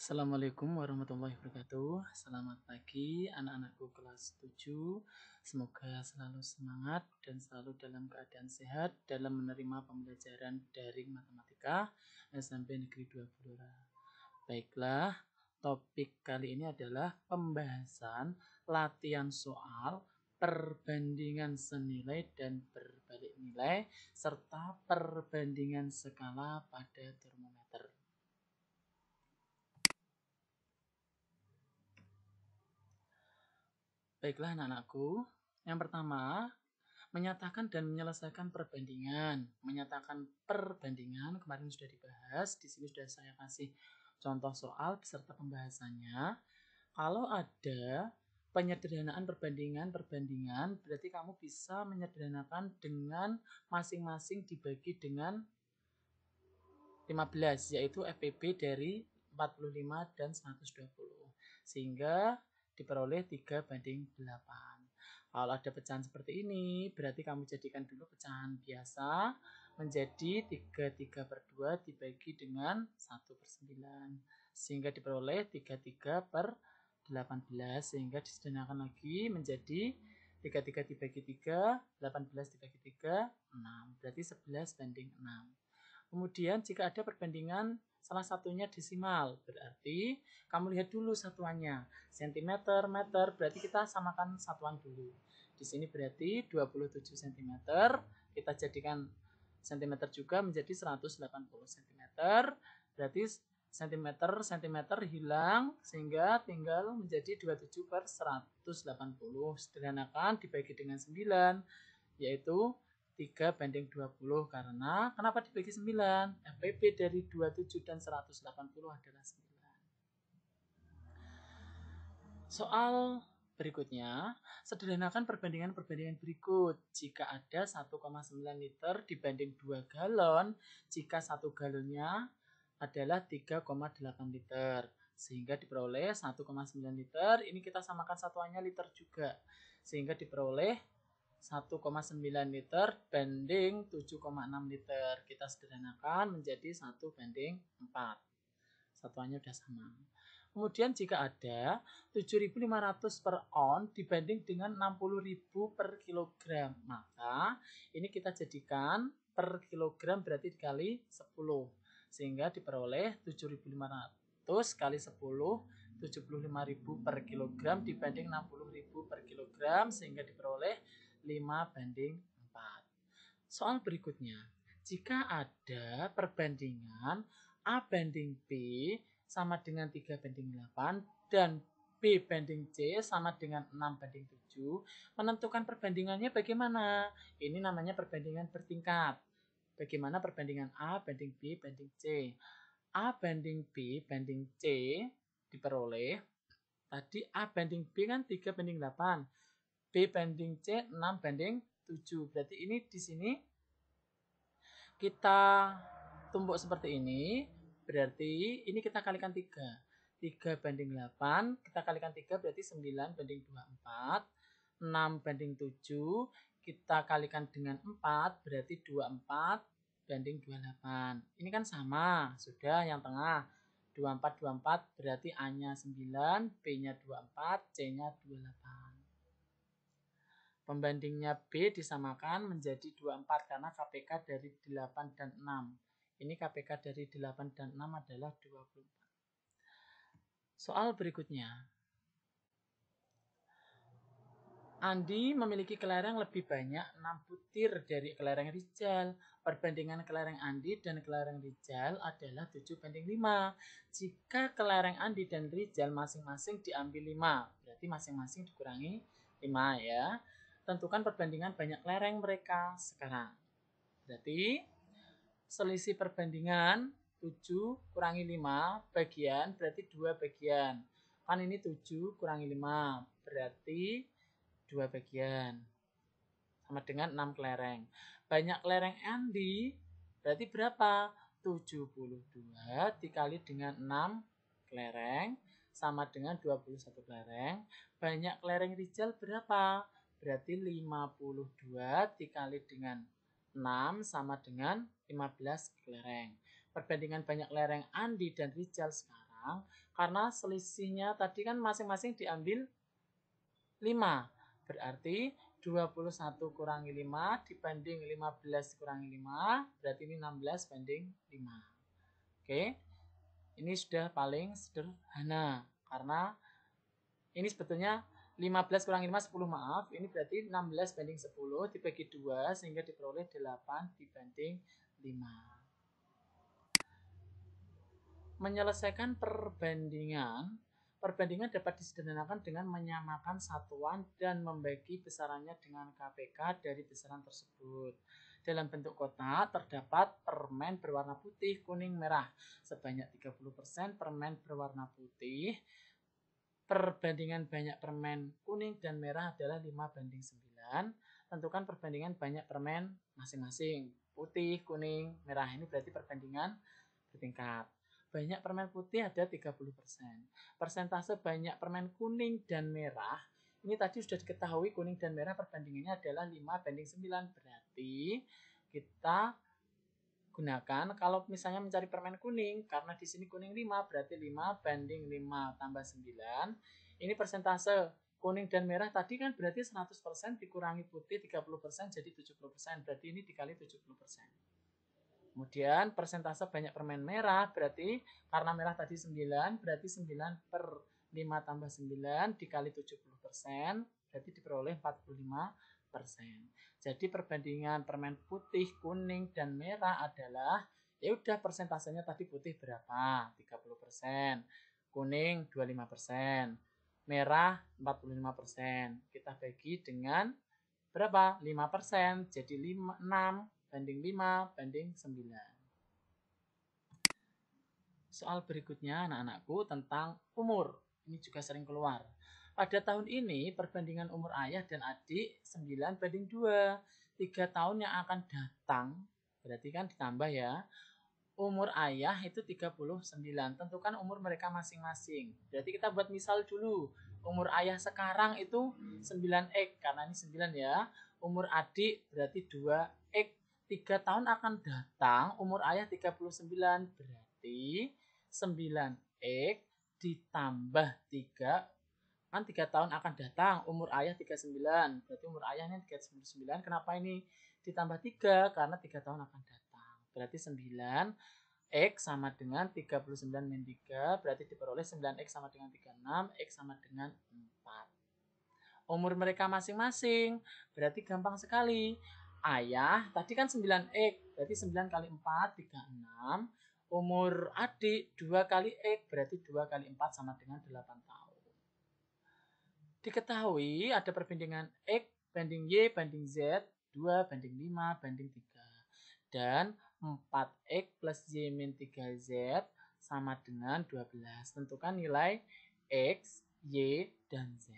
Assalamualaikum warahmatullahi wabarakatuh. Selamat pagi anak-anakku kelas 7. Semoga selalu semangat dan selalu dalam keadaan sehat dalam menerima pembelajaran daring matematika SMP Negeri 2 Blora. Baiklah, topik kali ini adalah pembahasan latihan soal perbandingan senilai dan berbalik nilai serta perbandingan skala pada termometer. Baiklah anak-anakku, yang pertama menyatakan dan menyelesaikan perbandingan. Menyatakan perbandingan kemarin sudah dibahas, di sini sudah saya kasih contoh soal beserta pembahasannya. Kalau ada penyederhanaan perbandingan, berarti kamu bisa menyederhanakan dengan masing-masing dibagi dengan 15, yaitu FPB dari 45 dan 120. Sehingga diperoleh 3:8. Kalau ada pecahan seperti ini, berarti kamu jadikan dulu pecahan biasa menjadi 33/2 dibagi dengan 1/9. Sehingga diperoleh 33/18. Sehingga disederhanakan lagi menjadi 33 dibagi 3, 18 dibagi 3, 6. Berarti 11:6. Kemudian jika ada perbandingan salah satunya desimal, berarti kamu lihat dulu satuannya. Centimeter, meter, berarti kita samakan satuan dulu. Di sini berarti 27 cm, kita jadikan cm juga menjadi 180 cm. Berarti cm hilang sehingga tinggal menjadi 27/180. Sederhanakan dibagi dengan 9, yaitu 3:20. Karena kenapa dibagi 9? FPB dari 27 dan 180 adalah 9. Soal berikutnya, sederhanakan perbandingan berikut. Jika ada 1,9 liter dibanding 2 galon, jika 1 galonnya adalah 3,8 liter. Sehingga diperoleh 1,9 liter, ini kita samakan satuannya liter juga. Sehingga diperoleh 1,9 liter banding 7,6 liter. Kita sederhanakan menjadi 1:4. Satuannya sudah sama. Kemudian jika ada 7.500 per on dibanding dengan 60.000 per kilogram, maka ini kita jadikan per kilogram berarti dikali 10. Sehingga diperoleh 7.500 kali 10, 75.000 per kilogram dibanding 60.000 per kilogram, sehingga diperoleh 5:4. Soal berikutnya, jika ada perbandingan A banding B sama dengan 3:8 dan B banding C sama dengan 6:7, menentukan perbandingannya bagaimana? Ini namanya perbandingan bertingkat. Bagaimana perbandingan A banding B banding C? A banding B banding C diperoleh, tadi A banding B kan 3:8. B banding C 6:7. Berarti ini di sini kita tumbuk seperti ini. Berarti ini kita kalikan 3. 3:8 kita kalikan 3 berarti 9:24. 6:7 kita kalikan dengan 4 berarti 24:28. Ini kan sama, sudah yang tengah 24 berarti A-nya 9, B-nya 24, C-nya 28. Pembandingnya B disamakan menjadi 24 karena KPK dari 8 dan 6. Ini KPK dari 8 dan 6 adalah 24. Soal berikutnya. Andi memiliki kelereng lebih banyak 6 butir dari kelereng Rizal. Perbandingan kelereng Andi dan kelereng Rizal adalah 7:5. Jika kelereng Andi dan Rizal masing-masing diambil 5, berarti masing-masing dikurangi 5 ya. Tentukan perbandingan banyak kelereng mereka sekarang. Berarti selisih perbandingan 7 kurangi 5 bagian berarti 2 bagian. Kan ini 7 kurangi 5 berarti 2 bagian. Sama dengan 6 kelereng. Banyak kelereng Andi berarti berapa? 72 dikali dengan 6 kelereng sama dengan 21 kelereng. Banyak kelereng Rizal berapa? Berarti 52 dikali dengan 6 sama dengan 15 kelereng. Perbandingan banyak kelereng Andi dan Rizal sekarang silang karena selisihnya tadi kan masing-masing diambil 5. Berarti 21 kurangi 5 dibanding 15 kurangi 5, berarti ini 16 banding 5. Oke, ini sudah paling sederhana karena ini sebetulnya 15 kurangi 5, 10 maaf, ini berarti 16 banding 10 dibagi 2 sehingga diperoleh 8 dibanding 5. Menyelesaikan perbandingan dapat disederhanakan dengan menyamakan satuan dan membagi besarannya dengan KPK dari besaran tersebut. Dalam bentuk kotak terdapat permen berwarna putih, kuning, merah sebanyak 30%, permen berwarna putih. Perbandingan banyak permen kuning dan merah adalah 5:9. Tentukan perbandingan banyak permen masing-masing. Putih, kuning, merah. Ini berarti perbandingan bertingkat. Banyak permen putih ada 30%. Persentase banyak permen kuning dan merah, ini tadi sudah diketahui kuning dan merah perbandingannya adalah 5:9. Berarti kita gunakan kalau misalnya mencari permen kuning, karena di sini kuning 5, berarti 5:5 tambah 9. Ini persentase kuning dan merah tadi kan berarti 100% dikurangi putih 30% jadi 70%. Berarti ini dikali 70%. Kemudian persentase banyak permen merah berarti karena merah tadi 9, berarti 9/5 tambah 9 dikali 70%, berarti diperoleh 45%. Jadi perbandingan permen putih, kuning, dan merah adalah, ya udah persentasenya tadi putih berapa? 30%, kuning 25%, merah 45%. Kita bagi dengan berapa? 5%, jadi 6 banding 5 banding 9. Soal berikutnya anak-anakku tentang umur. Ini juga sering keluar. Pada tahun ini perbandingan umur ayah dan adik 9:2. 3 tahun yang akan datang, berarti kan ditambah ya. Umur ayah itu 39. Tentukan umur mereka masing-masing. Berarti kita buat misal dulu. Umur ayah sekarang itu 9x, karena ini 9 ya. Umur adik berarti 2x. 3 tahun akan datang, umur ayah 39, berarti 9x ditambah 3, kan 3 tahun akan datang, umur ayah 39, berarti umur ayahnya 39, kenapa ini ditambah 3? Karena 3 tahun akan datang, berarti 9x sama dengan 39 min 3, berarti diperoleh 9x sama dengan 36, x sama dengan 4. Umur mereka masing-masing, berarti gampang sekali. Ayah, tadi kan 9x, berarti 9 kali 4, 36. Umur adik, 2 kali X, berarti 2 kali 4 sama dengan 8 tahun. Diketahui ada perbandingan X banding Y banding Z, 2 banding 5 banding 3. Dan 4X plus Y min 3Z sama dengan 12. Tentukan nilai X, Y, dan Z.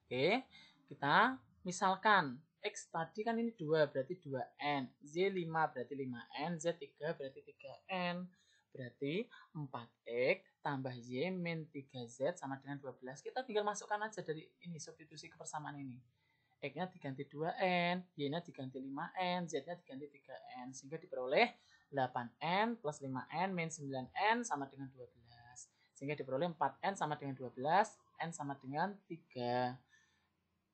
Oke, kita misalkan X tadi kan ini 2 berarti 2N, Z 5 berarti 5N, Z 3 berarti 3N, berarti 4X tambah Y min 3Z sama dengan 12. Kita tinggal masukkan aja dari ini, substitusi kebersamaan ini. X-nya diganti 2N, Y-nya diganti 5N, Z-nya diganti 3N, sehingga diperoleh 8N plus 5N min 9N sama dengan 12. Sehingga diperoleh 4N sama dengan 12, N sama dengan 3.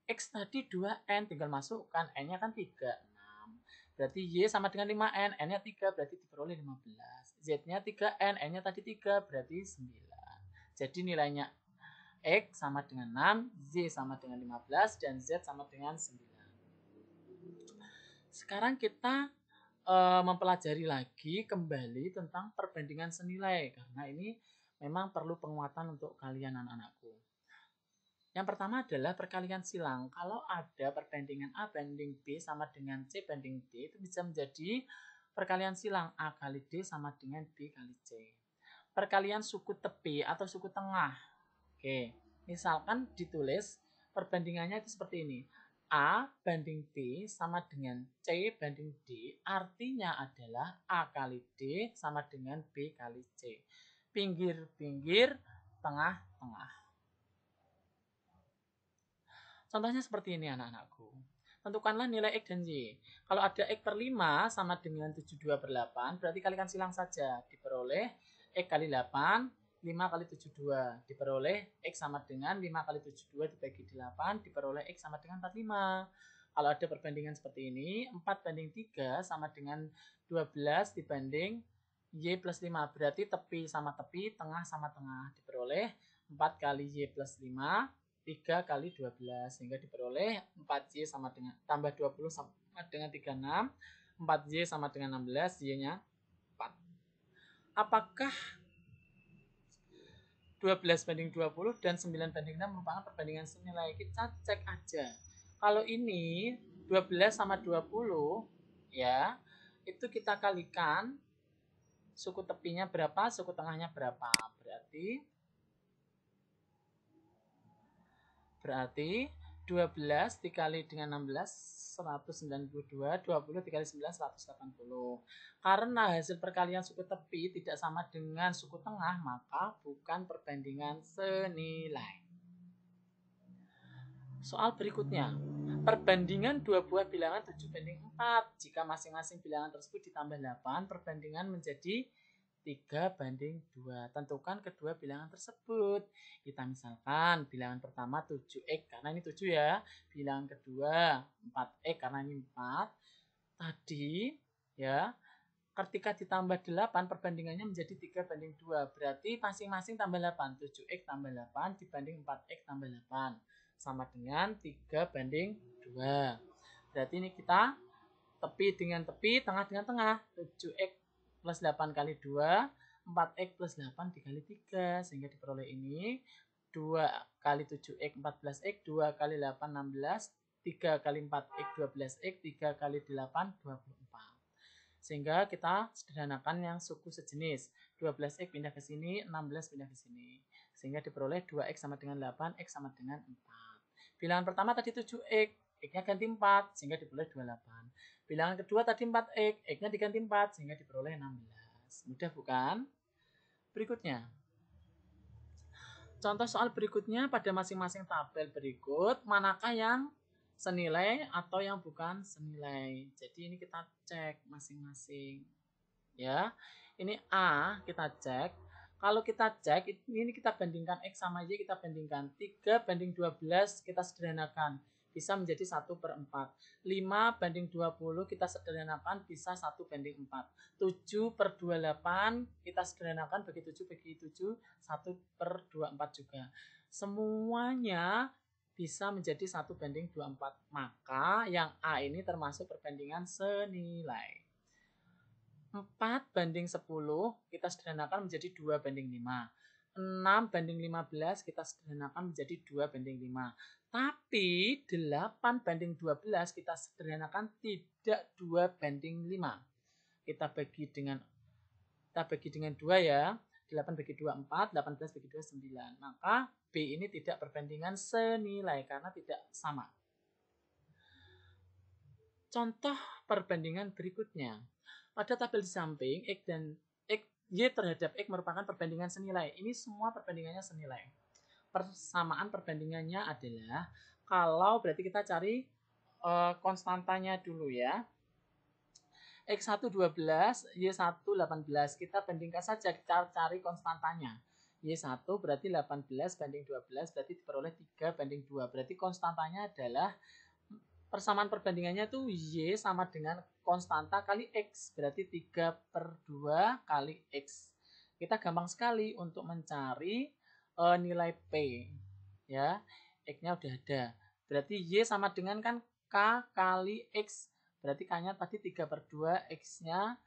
X tadi 2N, tinggal masukkan, N-nya kan 3, 6. Berarti Y sama dengan 5N, N-nya 3, berarti diperoleh 15. Z-nya 3N, N-nya tadi 3, berarti 9. Jadi nilainya X sama dengan 6, Z sama dengan 15, dan Z sama dengan 9. Sekarang kita mempelajari lagi kembali tentang perbandingan senilai, karena ini memang perlu penguatan untuk kalian anak-anakku. Yang pertama adalah perkalian silang. Kalau ada perbandingan A banding B sama dengan C banding D, itu bisa menjadi perkalian silang A kali D sama dengan B kali C. Perkalian suku tepi atau suku tengah. Oke, misalkan ditulis perbandingannya itu seperti ini. A banding B sama dengan C banding D, artinya adalah A kali D sama dengan B kali C. Pinggir-pinggir, tengah-tengah. Contohnya seperti ini anak-anakku. Tentukanlah nilai X dan Y. Kalau ada X per 5 sama dengan 72/8, berarti kalikan silang saja. Diperoleh X kali 8, 5 kali 72. Diperoleh X sama dengan 5 kali 72 dibagi 8, diperoleh X sama dengan 45. Kalau ada perbandingan seperti ini, 4 banding 3 sama dengan 12 dibanding Y plus 5. Berarti tepi sama tepi, tengah sama tengah. Diperoleh 4 kali Y plus 5, 3 kali 12. Sehingga diperoleh 4Y sama dengan, tambah 20 sama dengan 36. 4Y sama dengan 16, Y-nya 4. Apakah 12 banding 20 dan 9 banding 6 merupakan perbandingan senilai? Kita cek aja. Kalau ini 12 sama 20, ya, itu kita kalikan suku tepinya berapa, suku tengahnya berapa. Berarti 12 dikali dengan 16, 192, 20 dikali 9, 180. Karena hasil perkalian suku tepi tidak sama dengan suku tengah, maka bukan perbandingan senilai. Soal berikutnya, perbandingan dua buah bilangan 7 banding 4. Jika masing-masing bilangan tersebut ditambah 8, perbandingan menjadi 3 banding 2. Tentukan kedua bilangan tersebut. Kita misalkan bilangan pertama 7X karena ini 7 ya. Bilangan kedua 4X karena ini 4. Tadi ya, ketika ditambah 8 perbandingannya menjadi 3 banding 2. Berarti masing-masing tambah 8. 7X tambah 8 dibanding 4X tambah 8. Sama dengan 3 banding 2. Berarti ini kita tepi dengan tepi, tengah dengan tengah. 7X plus 8 kali 2, 4X plus 8 dikali 3. Sehingga diperoleh ini 2 kali 7X 14X, 2 kali 8 16, 3 kali 4X 12X, 3 kali 8 24. Sehingga kita sederhanakan yang suku sejenis. 12X pindah ke sini, 16 pindah ke sini. Sehingga diperoleh 2X sama dengan 8, X sama dengan 4. Bilangan pertama tadi 7X, X-nya ganti 4, sehingga diperoleh 28. Bilangan kedua tadi 4X, X-nya diganti 4, sehingga diperoleh 16. Mudah bukan? Berikutnya. Contoh soal berikutnya pada masing-masing tabel berikut, manakah yang senilai atau yang bukan senilai. Jadi ini kita cek masing-masing. Ya, ini A kita cek. Kalau kita cek, ini kita bandingkan X sama Y, kita bandingkan 3 banding 12, kita sederhanakan. Bisa menjadi 1/4. 5 banding 20 kita sederhanakan bisa 1 banding 4. 7/28 kita sederhanakan bagi 7 bagi 7, 1/24 juga. Semuanya bisa menjadi 1 banding 24. Maka yang A ini termasuk perbandingan senilai. 4 banding 10 kita sederhanakan menjadi 2 banding 5. 6 banding 15 kita sederhanakan menjadi 2 banding 5. Tapi 8 banding 12 kita sederhanakan tidak 2 banding 5. Kita bagi dengan 2 ya. 8 bagi 2 4, 18 bagi 2 9. Maka B ini tidak perbandingan senilai karena tidak sama. Contoh perbandingan berikutnya. Pada tabel di samping X dan Y terhadap X merupakan perbandingan senilai. Ini semua perbandingannya senilai. Persamaan perbandingannya adalah kalau berarti kita cari konstantanya dulu ya. X1 12, Y1 18. Kita bandingkan saja, kita cari konstantanya. Y1 berarti 18 banding 12 berarti diperoleh 3 banding 2. Berarti konstantanya adalah persamaan perbandingannya tuh Y sama dengan konstanta kali X. Berarti 3/2 kali X. Kita gampang sekali untuk mencari nilai P. Ya, X-nya udah ada. Berarti Y sama dengan kan K kali X. Berarti K-nya tadi 3/2, X-nya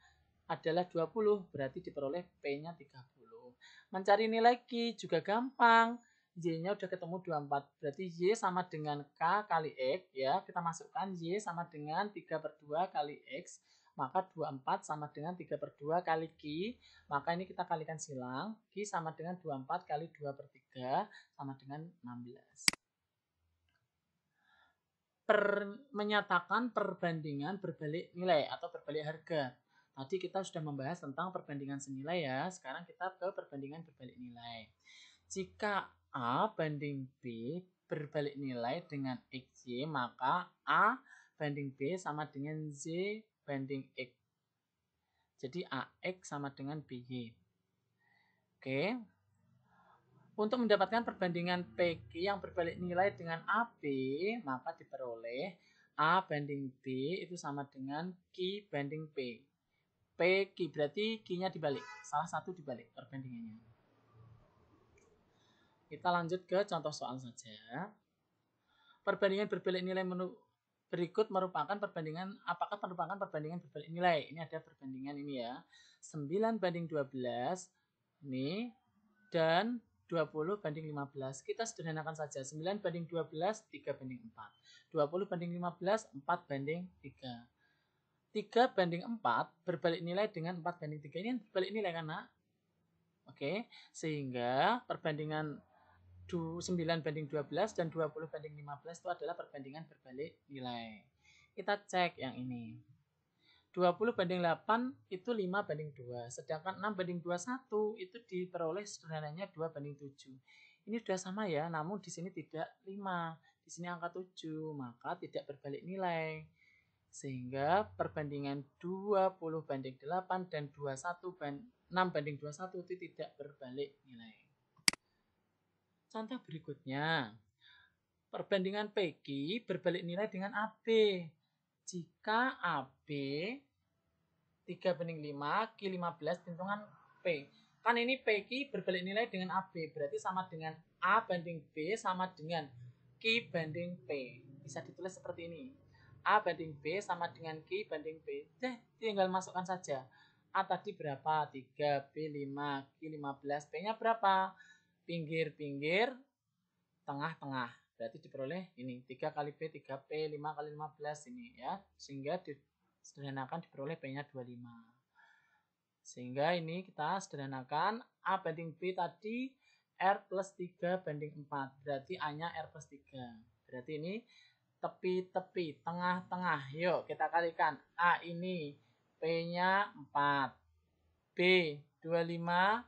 adalah 20. Berarti diperoleh P-nya 30. Mencari nilai Q juga gampang. Y-nya udah ketemu 24. Berarti Y sama dengan K kali X. Ya, kita masukkan Y sama dengan 3/2 kali X. Maka 24 sama dengan 3/2 kali Q. Maka ini kita kalikan silang. Q sama dengan 24 kali 2/3 sama dengan 16. Menyatakan perbandingan berbalik nilai atau berbalik harga. Tadi kita sudah membahas tentang perbandingan senilai ya. Sekarang kita ke perbandingan berbalik nilai. Jika A banding B berbalik nilai dengan XY, maka A banding B sama dengan Z banding X. Jadi AX sama dengan BY. Oke. Untuk mendapatkan perbandingan PQ yang berbalik nilai dengan AB, maka diperoleh A banding B itu sama dengan Q banding P. PQ berarti Q-nya dibalik, salah satu dibalik perbandingannya. Kita lanjut ke contoh soal saja. Perbandingan berbalik nilai berikut merupakan perbandingan, apakah merupakan perbandingan berbalik nilai? Ini ada perbandingan ini ya. 9 banding 12 ini dan 20 banding 15. Kita sederhanakan saja. 9 banding 12, 3 banding 4. 20 banding 15, 4 banding 3. 3 banding 4 berbalik nilai dengan 4 banding 3. Ini berbalik nilai kan, Nak? Oke, sehingga perbandingan 9 banding 12 dan 20 banding 15 itu adalah perbandingan berbalik nilai. Kita cek yang ini. 20 banding 8 itu 5 banding 2. Sedangkan 6 banding 21 itu diperoleh sederhananya 2 banding 7. Ini sudah sama ya, namun di sini tidak 5. Di sini angka 7, maka tidak berbalik nilai. Sehingga perbandingan 20 banding 8 dan 6 banding 21 itu tidak berbalik nilai. Contoh berikutnya. Perbandingan PQ berbalik nilai dengan AB. Jika AB 3 banding 5, Q 15, hitungan P. Kan ini PQ berbalik nilai dengan AB, berarti sama dengan A banding B sama dengan Q banding P. Bisa ditulis seperti ini. A banding B sama dengan Q banding P. Tinggal masukkan saja. A tadi berapa? 3, B 5, Q 15, P-nya berapa? Pinggir-pinggir, tengah-tengah. Berarti diperoleh ini 3 kali B, 3P, 5 kali 15 ini ya. Sehingga sederhanakan diperoleh P-nya 25. Sehingga ini kita sederhanakan A banding B tadi R plus 3 banding 4. Berarti A-nya R plus 3. Berarti ini tepi-tepi, tengah-tengah. Yuk kita kalikan. A ini P-nya 4. B 25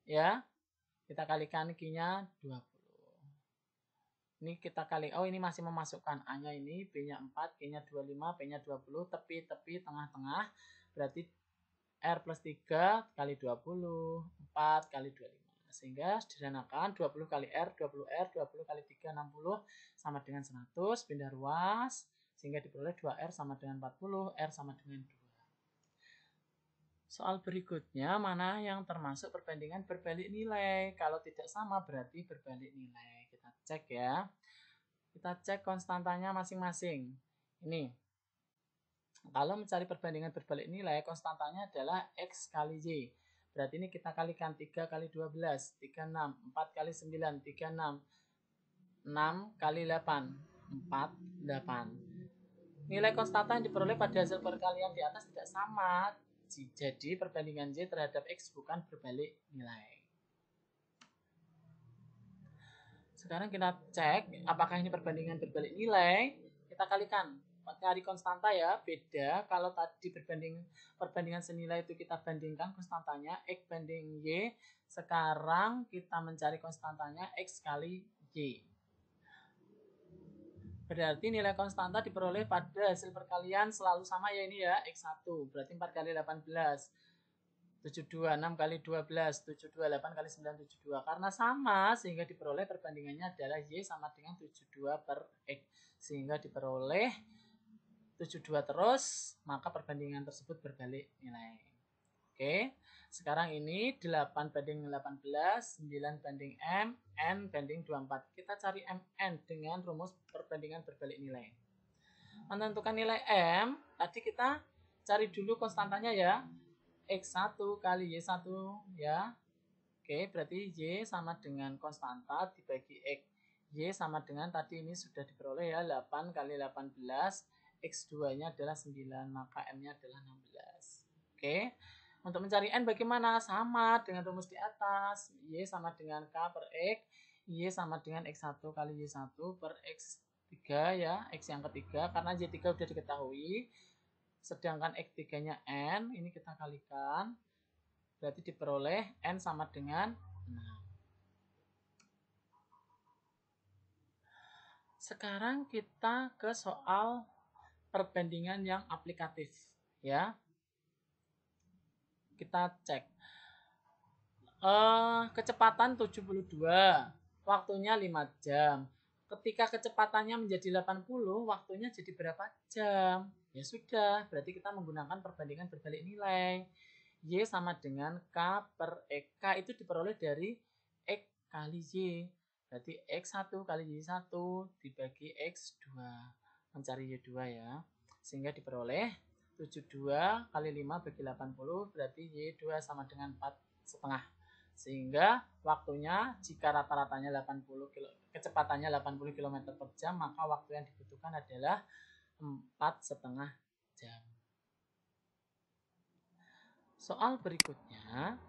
ya. Kita kalikan Q-nya 20. Ini kita kali, oh ini masih memasukkan A-nya ini, B-nya 4, Q-nya 25, P-nya 20, tepi-tepi, tengah-tengah, berarti R plus 3 kali 20, 4 kali 25. Sehingga sederhanakan 20 kali R, 20R, 20 kali 3, 60, sama dengan 100, pindah ruas, sehingga diperoleh 2R sama dengan 40, R sama dengan 2. Soal berikutnya, mana yang termasuk perbandingan berbalik nilai? Kalau tidak sama berarti berbalik nilai. Kita cek ya. Kita cek konstantanya masing-masing. Ini. Kalau mencari perbandingan berbalik nilai, konstantanya adalah X kali Y. Berarti ini kita kalikan 3 kali 12, 36, 4 kali 9, 36, 6 kali 8, 48. Nilai konstanta yang diperoleh pada hasil perkalian di atas tidak sama. Jadi perbandingan Y terhadap X bukan berbalik nilai. Sekarang kita cek apakah ini perbandingan berbalik nilai. Kita kalikan. Cari konstanta ya, beda. Kalau tadi perbandingan senilai itu kita bandingkan konstantanya X banding Y. Sekarang kita mencari konstantanya X kali Y. Berarti nilai konstanta diperoleh pada hasil perkalian selalu sama ya ini ya, X1. Berarti 4 kali 18, 72, 6 kali 12, 72, 8 kali 9, 72. Karena sama, sehingga diperoleh perbandingannya adalah Y sama dengan 72 per X. Sehingga diperoleh 72 terus, maka perbandingan tersebut berbalik nilai. Oke, sekarang ini 8 banding 18, 9 banding M, N banding 24. Kita cari MN dengan rumus perbandingan berbalik nilai. Menentukan nilai M, tadi kita cari dulu konstantanya ya. X1 kali Y1 ya. Oke, berarti Y sama dengan konstanta dibagi X. Y sama dengan tadi ini sudah diperoleh ya, 8 kali 18. X2-nya adalah 9, maka M-nya adalah 16. Oke. Untuk mencari N bagaimana? Sama dengan rumus di atas. Y sama dengan K per X. Y sama dengan X1 kali Y1 per X3 ya. X yang ketiga. Karena Y3 sudah diketahui. Sedangkan X3-nya N. Ini kita kalikan. Berarti diperoleh N sama dengan 6. Sekarang kita ke soal perbandingan yang aplikatif. Ya. Kita cek. Kecepatan 72, waktunya 5 jam. Ketika kecepatannya menjadi 80, waktunya jadi berapa jam? Ya sudah, berarti kita menggunakan perbandingan berbalik nilai. Y sama dengan K per X. K itu diperoleh dari X kali Y. Berarti X1 kali Y1 dibagi X2. Mencari Y2 ya. Sehingga diperoleh 72 kali 5 bagi 80, berarti Y2 sama dengan 4,5. Sehingga waktunya jika rata-ratanya 80 km, kecepatannya 80 km per jam, maka waktu yang dibutuhkan adalah 4,5 jam. Soal berikutnya,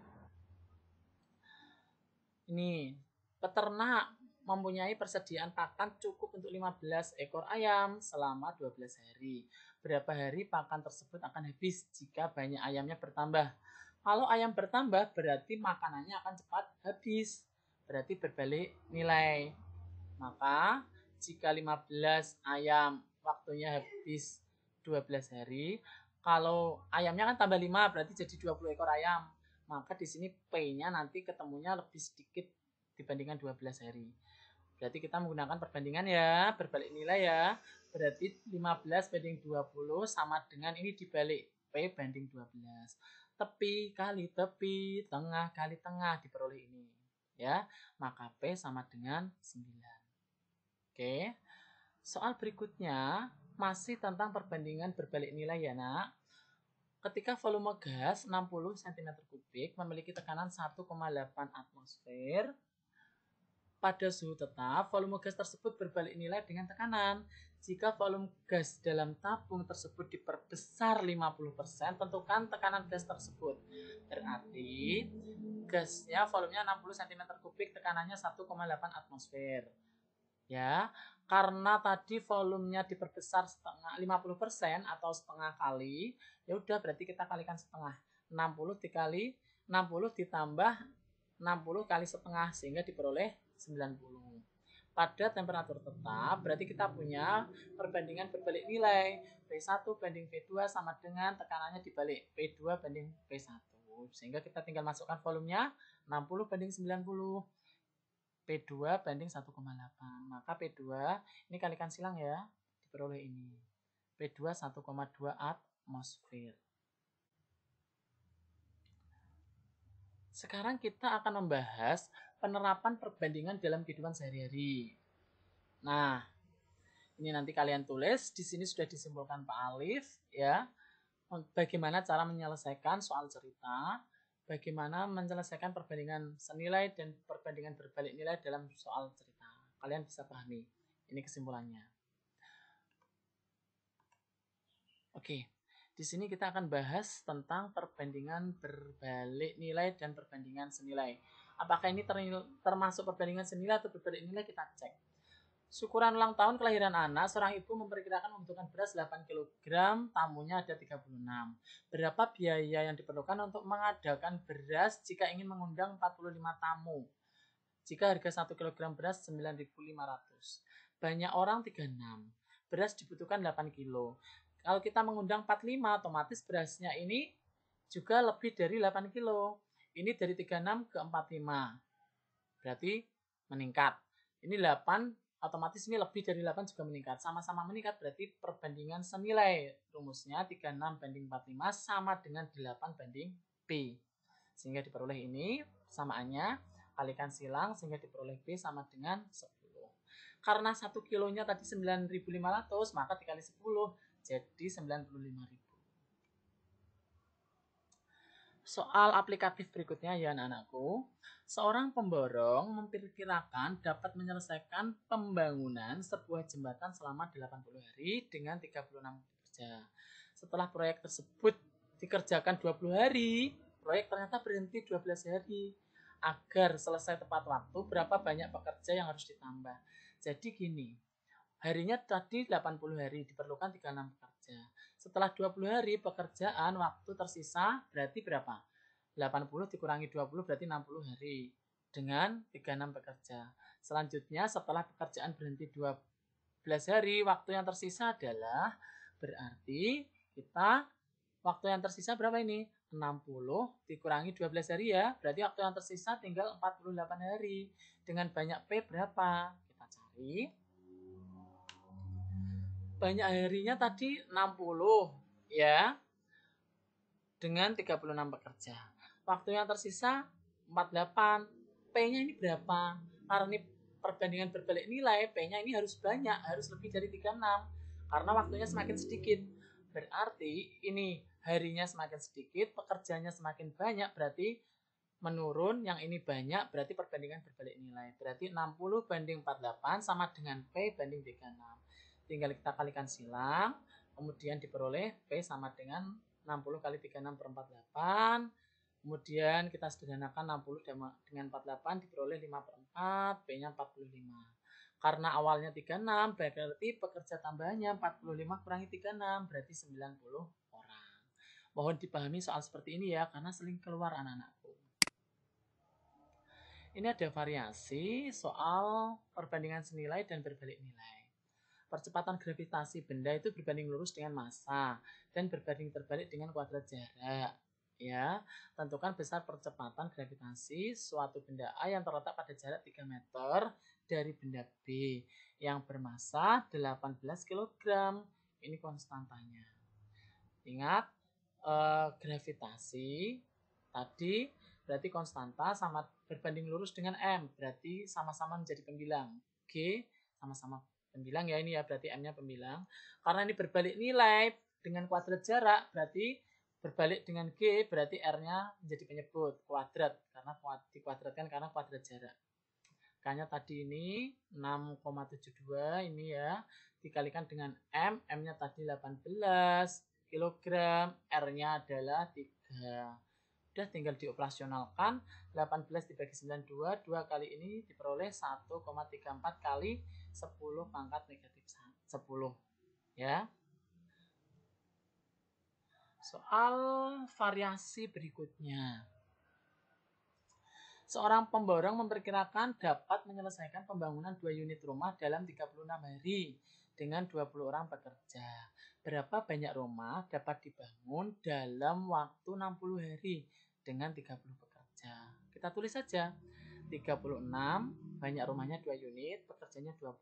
ini peternak mempunyai persediaan pakan cukup untuk 15 ekor ayam selama 12 hari. Berapa hari pakan tersebut akan habis jika banyak ayamnya bertambah? Kalau ayam bertambah berarti makanannya akan cepat habis. Berarti berbalik nilai. Maka jika 15 ayam waktunya habis 12 hari, kalau ayamnya kan tambah 5 berarti jadi 20 ekor ayam. Maka di sini P-nya nanti ketemunya lebih sedikit dibandingkan 12 hari. Berarti kita menggunakan perbandingan ya, berbalik nilai ya. Berarti 15 banding 20 sama dengan ini dibalik P banding 12. Tepi kali tepi, tengah kali tengah diperoleh ini. Ya, maka P sama dengan 9. Oke. Soal berikutnya masih tentang perbandingan berbalik nilai ya, Nak. Ketika volume gas 60 cm3 memiliki tekanan 1,8 atmosfer pada suhu tetap, volume gas tersebut berbalik nilai dengan tekanan. Jika volume gas dalam tabung tersebut diperbesar 50%, tentukan tekanan gas tersebut. Berarti gasnya volumenya 60 cm3, tekanannya 1,8 atmosfer. Ya, karena tadi volumenya diperbesar setengah 50% atau setengah kali, ya udah berarti kita kalikan setengah. 60 dikali 60 ditambah 60 kali setengah sehingga diperoleh 90. Pada temperatur tetap berarti kita punya perbandingan berbalik nilai. P1 banding P2 sama dengan tekanannya dibalik P2 banding P1. Sehingga kita tinggal masukkan volumenya 60 banding 90. P2 banding 1,8. Maka P2 ini kalikan silang ya, diperoleh ini. P2 1,2 atmosfer. Sekarang kita akan membahas penerapan perbandingan dalam kehidupan sehari-hari. Nah, ini nanti kalian tulis, di sini sudah disimpulkan Pak Alif ya. Bagaimana cara menyelesaikan soal cerita, bagaimana menyelesaikan perbandingan senilai dan perbandingan berbalik nilai dalam soal cerita. Kalian bisa pahami. Ini kesimpulannya. Oke, di sini kita akan bahas tentang perbandingan berbalik nilai dan perbandingan senilai. Apakah ini termasuk perbandingan senilai atau berbalik nilai, kita cek. Syukuran ulang tahun kelahiran anak, seorang ibu memperkirakan membutuhkan beras 8 kg, tamunya ada 36. Berapa biaya yang diperlukan untuk mengadakan beras jika ingin mengundang 45 tamu? Jika harga 1 kg beras 9.500. Banyak orang 36. Beras dibutuhkan 8 kg. Kalau kita mengundang 45, otomatis berasnya ini juga lebih dari 8 kg. Ini dari 36 ke 45. Berarti meningkat. Ini 8, otomatis ini lebih dari 8 juga meningkat. Sama-sama meningkat berarti perbandingan senilai. Rumusnya 36 banding 45 sama dengan 8 banding P. Sehingga diperoleh ini samaannya, kalikan silang sehingga diperoleh P sama dengan 10. Karena 1 kilonya tadi 9.500, maka dikali 10 jadi 95.000. Soal aplikatif berikutnya ya anak-anakku. Seorang pemborong memperkirakan dapat menyelesaikan pembangunan sebuah jembatan selama 80 hari dengan 36 pekerja. Setelah proyek tersebut dikerjakan 20 hari, proyek ternyata berhenti 12 hari. Agar selesai tepat waktu, berapa banyak pekerja yang harus ditambah? Jadi gini, harinya tadi 80 hari, diperlukan 36 pekerja. Setelah 20 hari pekerjaan, waktu tersisa berarti berapa? 80 dikurangi 20 berarti 60 hari dengan 36 pekerja. Selanjutnya setelah pekerjaan berhenti 12 hari, waktu yang tersisa adalah berarti kita waktu yang tersisa berapa ini? 60 dikurangi 12 hari ya. Berarti waktu yang tersisa tinggal 48 hari. Dengan banyak P berapa? Kita cari. Banyak harinya tadi 60 ya. Dengan 36 pekerja. Waktu yang tersisa 48. P-nya ini berapa? Karena ini perbandingan berbalik nilai, P-nya ini harus banyak, harus lebih dari 36. Karena waktunya semakin sedikit. Berarti ini harinya semakin sedikit, pekerjanya semakin banyak, berarti menurun, yang ini banyak, berarti perbandingan berbalik nilai. Berarti 60 banding 48 sama dengan P banding 36. Tinggal kita kalikan silang, kemudian diperoleh P sama dengan 60 kali 36 per 48. Kemudian kita sederhanakan 60 dengan 48 diperoleh 5 per 4, P-nya 45. Karena awalnya 36, berarti pekerja tambahannya 45 kurangi 36, berarti 90 orang. Mohon dipahami soal seperti ini ya, karena sering keluar anak-anakku. Ini ada variasi soal perbandingan senilai dan berbalik nilai. Percepatan gravitasi benda itu berbanding lurus dengan massa dan berbanding terbalik dengan kuadrat jarak. Ya, tentukan besar percepatan gravitasi suatu benda A yang terletak pada jarak 3 meter dari benda B yang bermassa 18 kg. Ini konstantanya. Ingat, gravitasi tadi berarti konstanta sama berbanding lurus dengan M, berarti sama-sama menjadi pembilang. G sama-sama pembilang ya, ini ya, berarti M-nya pembilang. Karena ini berbalik nilai dengan kuadrat jarak, berarti berbalik dengan G, berarti R-nya menjadi penyebut kuadrat, karena dikuadratkan karena kuadrat jarak. K-nya tadi ini 6,72 ini ya, dikalikan dengan M, M-nya tadi 18 kg, R-nya adalah 3. Udah tinggal dioperasionalkan, 18 dibagi 92, 2 kali ini diperoleh 1,34 kali 10 pangkat negatif 10 ya. Soal variasi berikutnya. Seorang pemborong memperkirakan dapat menyelesaikan pembangunan 2 unit rumah dalam 36 hari dengan 20 orang pekerja. Berapa banyak rumah dapat dibangun dalam waktu 60 hari dengan 30 pekerja? Kita tulis saja. 36, banyak rumahnya 2 unit, pekerjanya 20.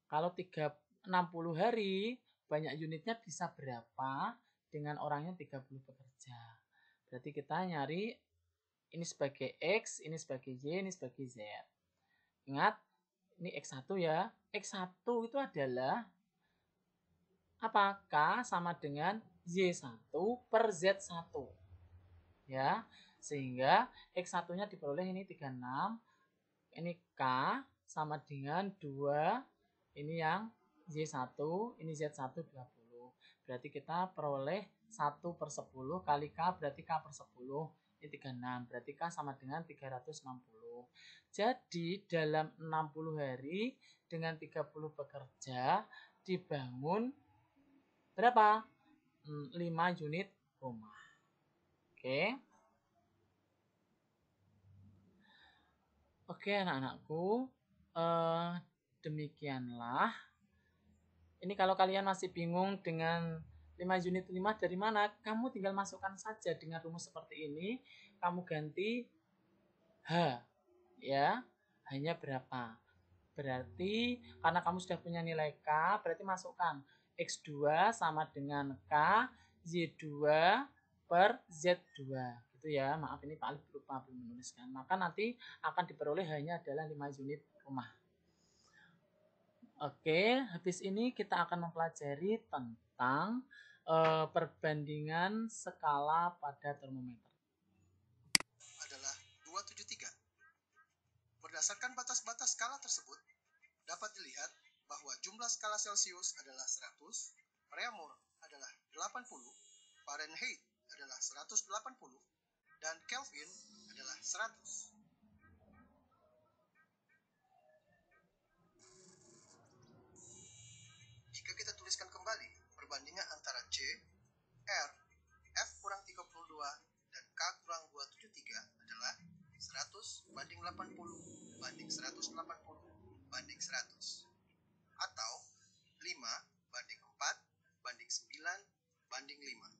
Kalau 60 hari, banyak unitnya bisa berapa dengan orangnya 30 pekerja? Berarti kita nyari ini sebagai X, ini sebagai Y, ini sebagai Z. Ingat, ini X1 ya. X1 itu adalah apa? K sama dengan Y1 per Z1. Ya, sehingga X1-nya diperoleh ini 36. Ini K sama dengan 2. Ini yang Y1, ini Z1 20. Berarti kita peroleh 1 per 10 kali K, berarti K per 10. Ini 36, berarti K sama dengan 360. Jadi dalam 60 hari dengan 30 pekerja dibangun berapa? 5 unit rumah. Oke. Oke anak-anakku, demikianlah. Ini kalau kalian masih bingung dengan 5 unit 5 dari mana, kamu tinggal masukkan saja dengan rumus seperti ini. Kamu ganti H, ya, hanya berapa? Berarti karena kamu sudah punya nilai K, berarti masukkan X2 sama dengan K, Y2 per Z2. Gitu ya, maaf ini Pak Alif lupa belum menuliskan. Maka nanti akan diperoleh hanya adalah 5 unit rumah. Oke, habis ini kita akan mempelajari tentang perbandingan skala pada termometer. Adalah 273. Berdasarkan batas-batas skala tersebut, dapat dilihat bahwa jumlah skala Celcius adalah 100, Reaumur adalah 80, Fahrenheit adalah 180, dan Kelvin adalah 100. Jika kita tuliskan kembali perbandingan antara C, R, F kurang 32, dan K kurang 273 adalah 100 banding 80 banding 180 banding 100. Atau 5 banding 4 banding 9 banding 5.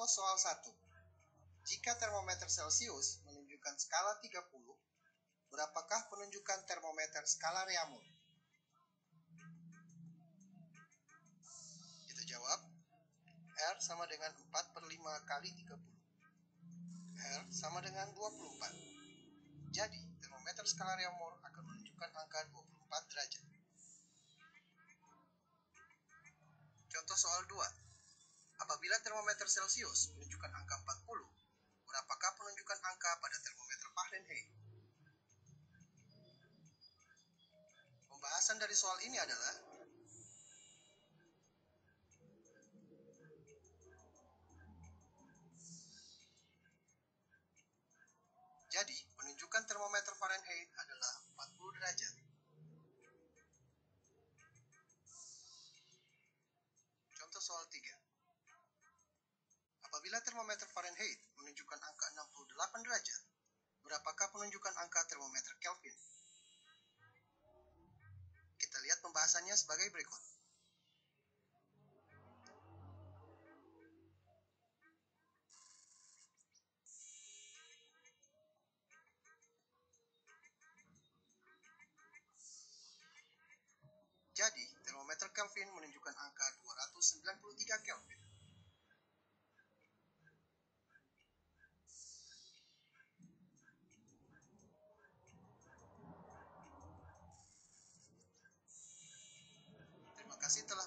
Contoh soal 1. Jika termometer Celcius menunjukkan skala 30, berapakah penunjukan termometer skala Reaumur? Kita jawab, R sama dengan 4 per 5 kali 30. R sama dengan 24. Jadi, termometer skala Reaumur akan menunjukkan angka 24 derajat. Contoh soal 2. Apabila termometer Celcius menunjukkan angka 40, berapakah penunjukan angka pada termometer Fahrenheit? Pembahasan dari soal ini adalah jadi, penunjukan termometer Fahrenheit adalah 40 derajat. Contoh soal 3. Apabila termometer Fahrenheit menunjukkan angka 68 derajat, berapakah penunjukan angka termometer Kelvin? Kita lihat pembahasannya sebagai berikut. Jadi, termometer Kelvin menunjukkan angka 293 Kelvin. Terima kasih telah